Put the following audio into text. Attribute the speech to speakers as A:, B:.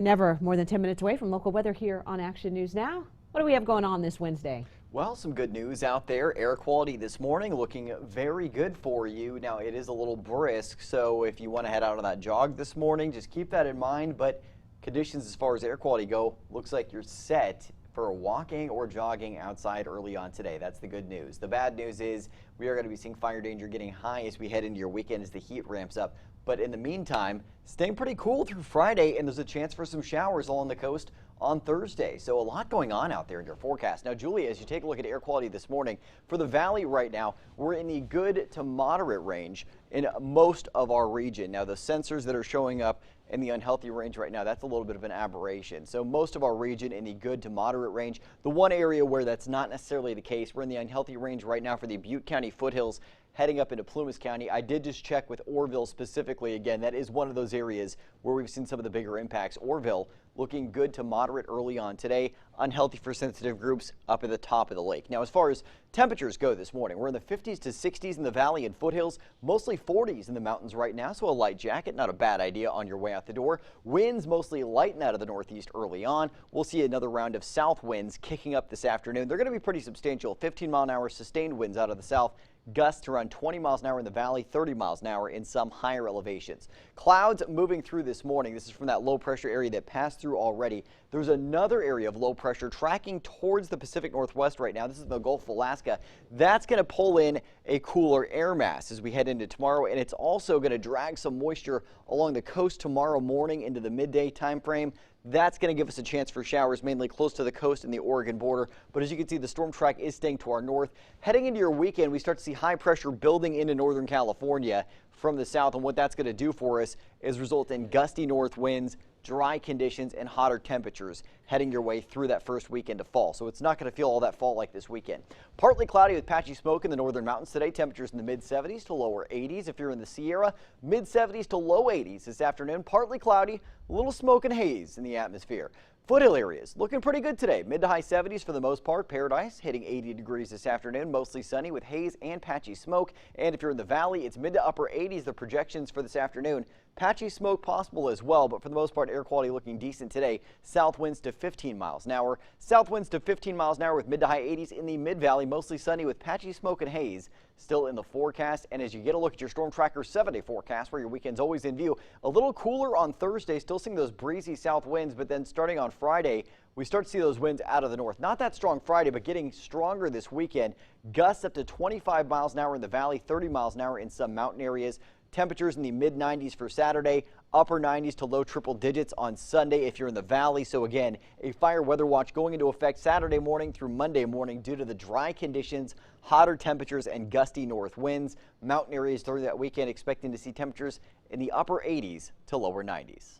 A: Never more than 10 minutes away from local weather here on Action News Now. What do we have going on this Wednesday?
B: Well, some good news out there. Air quality this morning looking very good for you. Now, it is a little brisk, so if you want to head out on that jog this morning, just keep that in mind. But conditions as far as air quality go, looks like you're set for walking or jogging outside early on today. That's the good news. The bad news is we are going to be seeing fire danger getting high as we head into your weekend as the heat ramps up. But in the meantime, staying pretty cool through Friday, and there's a chance for some showers along the coast on Thursday. So a lot going on out there in your forecast. Now, Julia, as you take a look at air quality this morning, for the valley right now, we're in the good to moderate range in most of our region. Now, the sensors that are showing up in the unhealthy range right now, that's a little bit of an aberration. So most of our region in the good to moderate range. The one area where that's not necessarily the case, we're in the unhealthy range right now for the Butte County foothills heading up into Plumas County. I did just check with Orville specifically. Again, that is one of those areas where we've seen some of the bigger impacts. Orville looking good to moderate early on today. Unhealthy for sensitive groups up at the top of the lake. Now, as far as temperatures go this morning, we're in the 50s to 60s in the valley and foothills, mostly 40s in the mountains right now. So a light jacket, not a bad idea on your way out the door. Winds mostly lighten out of the northeast early on. We'll see another round of south winds kicking up this afternoon. They're going to be pretty substantial. 15-mile-an-hour sustained winds out of the south. Gusts around 20 miles an hour in the valley, 30 miles an hour in some higher elevations. Clouds moving through this morning. This is from that low pressure area that passed through already. There's another area of low pressure tracking towards the Pacific Northwest right now. This is the Gulf of Alaska. That's going to pull in a cooler air mass as we head into tomorrow, and it's also going to drag some moisture along the coast tomorrow morning into the midday time frame. That's going to give us a chance for showers mainly close to the coast and the Oregon border. But as you can see, the storm track is staying to our north. Heading into your weekend, we start to see high pressure building into Northern California from the south. And what that's going to do for us is result in gusty north winds, dry conditions, and hotter temperatures heading your way through that first weekend of fall. So it's not going to feel all that fall-like this weekend. Partly cloudy with patchy smoke in the northern mountains today. Temperatures in the mid-70s to lower 80s. If you're in the Sierra, mid-70s to low 80s this afternoon. Partly cloudy, a little smoke and haze in the atmosphere. Foothill areas looking pretty good today. Mid to high 70s for the most part. Paradise hitting 80 degrees this afternoon. Mostly sunny with haze and patchy smoke. And if you're in the valley, it's mid to upper 80s. The projections for this afternoon. Patchy smoke possible as well, but for the most part, air quality looking decent today. South winds to 15 miles an hour. South winds to 15 miles an hour with mid to high 80s in the mid-valley. Mostly sunny with patchy smoke and haze still in the forecast. And as you get a look at your Storm Tracker 7-day forecast, where your weekend's always in view, a little cooler on Thursday. Still seeing those breezy south winds, but then starting on Friday, we start to see those winds out of the north. Not that strong Friday, but getting stronger this weekend. Gusts up to 25 miles an hour in the valley, 30 miles an hour in some mountain areas. Temperatures in the mid-90s for Saturday, upper 90s to low triple digits on Sunday if you're in the valley. So again, a fire weather watch going into effect Saturday morning through Monday morning due to the dry conditions, hotter temperatures, and gusty north winds. Mountain areas during that weekend expecting to see temperatures in the upper 80s to lower 90s.